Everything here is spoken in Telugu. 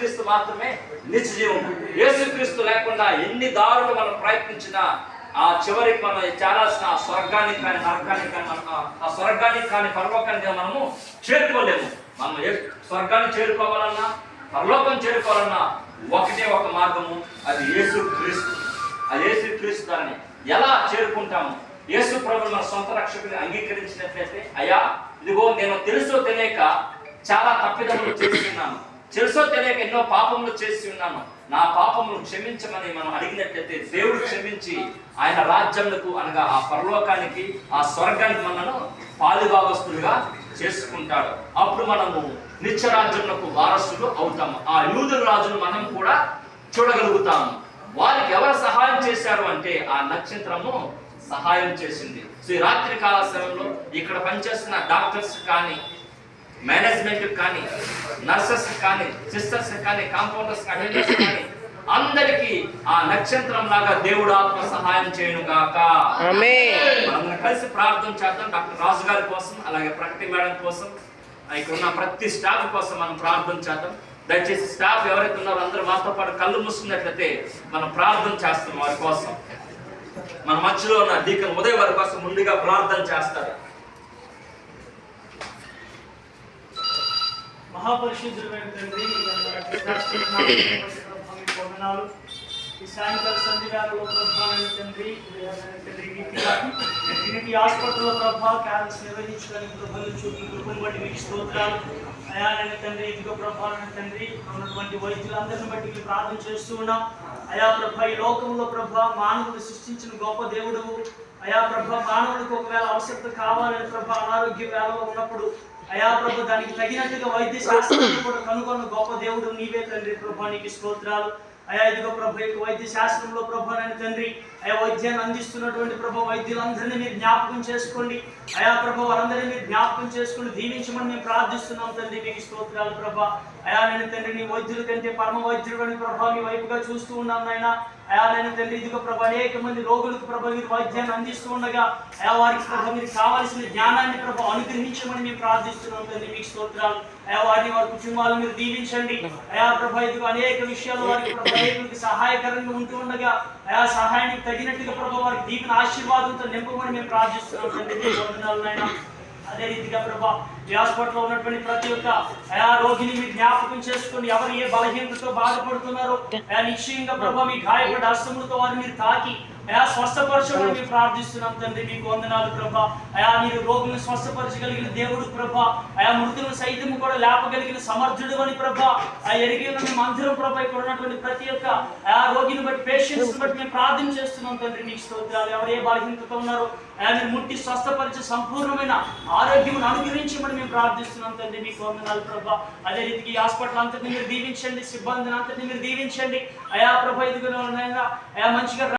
యేసుక్రీస్తు మాత్రమే నిత్య జీవం. యేసుక్రీస్తు లేకుండా ఎన్ని దారులు మనం ప్రయత్నించినా ఆ చివరికి మనం చేరాల్సిన ఆ స్వర్గానికి కానీ నరకానికి కానీ ఆ స్వర్గానికి కానీ పరలోకానికి మనము చేరుకోలేము. మనం స్వర్గాన్ని చేరుకోవాలన్నా పరలోకం చేరుకోవాలన్నా ఒకటే ఒక మార్గము, అది యేసుక్రీస్తు. ఆ యేసుక్రీస్తు దాన్ని ఎలా చేరుకుంటాము? యేసు ప్రభువును మన సొంత రక్షకుని అంగీకరించినట్లయితే, అయ్యా ఇదిగో నేను తెలుసో తెలియక చాలా తప్పిదములు చేసి ఉన్నాను, తెలుసో తెలియక ఎన్నో పాపములు చేసి ఉన్నాను, నా పాపములు క్షమించమని మనం అడిగినట్లయితే దేవుడు క్షమించి ఆయన రాజ్యములకు అనగా ఆ పరలోకానికి ఆ స్వర్గానికి మనను పాలుభాగస్తులుగా చేసుకుంటాడు. అప్పుడు మనము నిత్యరాజ్యములకు వారసులు అవుతాము. ఆ యూదుల రాజును మనం కూడా చూడగలుగుతాము. వారికి ఎవరు సహాయం చేశారు అంటే ఆ నక్షత్రము సహాయం చేసింది. సో ఈ రాత్రి కాల సమయంలో ఇక్కడ పనిచేస్తున్న డాక్టర్స్ కానీ, మేనేజ్మెంట్ కానీ, నర్సెస్ కానీ, సిస్టర్స్ కానీ, కాంపౌండర్స్ కానీ అందరికీ ఆ నక్షత్రం లాగా దేవుడు ఆత్మ సహాయం చేయను గాక. మనం కలిసి ప్రార్థన చేద్దాం. డాక్టర్ రాజు గారి కోసం, అలాగే ప్రకటి మేడం కోసం, ఇక్కడ ఉన్న ప్రతి స్టాఫ్ కోసం మనం ప్రార్థన చేద్దాం. దయచేసి స్టాఫ్ ఎవరైతే ఉన్నారో అందరూ మాతో పాటు కళ్ళు మూసుకున్నట్లయితే మనం ప్రార్థన చేస్తాం వారి కోసం. మన మధ్యలో ఉన్న డీకన్ ఉదయ్ వారి కోసం ముందుగా ప్రార్థన చేస్తారు. మహాపరిశుద్ధుడైన తండ్రి, ఈ సాయంకాల సంధి వేళలో ప్రభావైన తండ్రి, దీనికి హాస్పిటల్లో ప్రభావ క్యాన్సర్ నిర్వహించడానికి ప్రభావం చూపి కృపను బట్టి మీకు స్తోత్రాలు. అయానైన తండ్రి, ఇదిగో ప్రభావైన తండ్రి, ఉన్నటువంటి వైద్యులందరిని బట్టి మీకు ప్రార్థన చేస్తూ ఉన్నాం. అయా ప్రభ, ఈ లోకంలో ప్రభ మానవుడు సృష్టించిన గొప్ప దేవుడు. అయా ప్రభ, మానవుడికి ఒకవేళ అవసరం కావాలని ప్రభ అనారోగ్య వేళలో ఉన్నప్పుడు అయా ప్రభ దానికి తగినట్టుగా వైద్య శాస్త్రం కూడా కనుగొన్న గొప్ప దేవుడు నీవే తండ్రి. ప్రభా నీకు స్తోత్రాలు. అయా ఇదిగో ప్రభ వైద్య శాస్త్రంలో ప్రభానైన తండ్రి, అయా వైద్యాన్ని అందిస్తున్నటువంటి ప్రభ వైద్యులందరినీ మీరు జ్ఞాపకం చేసుకోండి. అయా ప్రభ వారందరినీ మీరు జ్ఞాపకం చేసుకుని దీవించమని మేము ప్రార్థిస్తున్నాం తండ్రి. మీకు స్తోత్రాలు ప్రభ. అయా నేను తండ్రి, నీ వైద్యుల కంటే పరమ వైద్యుడు అని ప్రభా మీ వైపుగా చూస్తూ ఉన్నాం నాయన. అయా నేను తండ్రి, ఇదిగో ప్రభ అనేక మంది రోగులకు ప్రభ మీరు వైద్యాన్ని అందిస్తూ ఉండగా అయా వారికి ప్రభ మీరు కావాల్సిన జ్ఞానాన్ని ప్రభ అనుగ్రహించమని మేము ప్రార్థిస్తున్నాం తండ్రి. మీకు స్తోత్రాలు. అయా వారిని వారి కుటుంబాలను మీరు దీవించండి. అయా ప్రభ ఇదిగో అనేక విషయాలు వారికి ప్రభ అనేకులకి సహాయకరంగా ఉంటూ ఉండగా అయా సహాయానికి తగినట్టుగా ప్రభ వారికి దీవెన ఆశీర్వాదంతో నింపమని మేము ప్రార్థిస్తున్నాం తండ్రి. మీకు వందనాలు నాయన. అదే రీతిగా ప్రభా ఈ హాస్పిటల్లో ఉన్నటువంటి ప్రతి ఒక్క అయా రోగిని మీరు జ్ఞాపకం చేసుకోండి. ఎవరు ఏ బలహీనతతో బాధపడుతున్నారో అయా నిశ్చయంగా ప్రభా మీ గాయపడ్డ హస్తములతో వారిని మీరు తాకి అయా స్వస్థపరచమని మేము ప్రార్థిస్తున్నాం తండ్రి. మీకు వందనాలు ప్రభా. అయా మీరు రోగులను స్వస్థపరచగలిగిన దేవుడు ప్రభా. అయా మృతులను సైతం కూడా లేపగలిగిన సమర్థుడు అని ప్రభా. ఆ ఎరిగి ఉన్న మేము అందరం ప్రభా ఇక్కడ ఉన్నటువంటి ప్రతి ఒక్క అయా రోగిని బట్టి పేషెంట్స్ బట్టి మేము ప్రార్థన చేస్తున్నాం తండ్రి. మీకు స్తోత్రాలు. ఎవరు ఏ బలహీనతతో ఉన్నారో అయా మీరు ముట్టి స్వస్థపరిచి సంపూర్ణమైన ఆరోగ్యం అనుగ్రహించమని మేము ప్రార్థిస్తున్నాం తండ్రి. మీకు వందనాలు ప్రభా. అదే రీతికి హాస్పిటల్ అంతటిని మీరు దీవించండి, సిబ్బందిని అంతటిని మీరు దీవించండి. అయా ప్రభా ఇదిగో అయా మంచిగా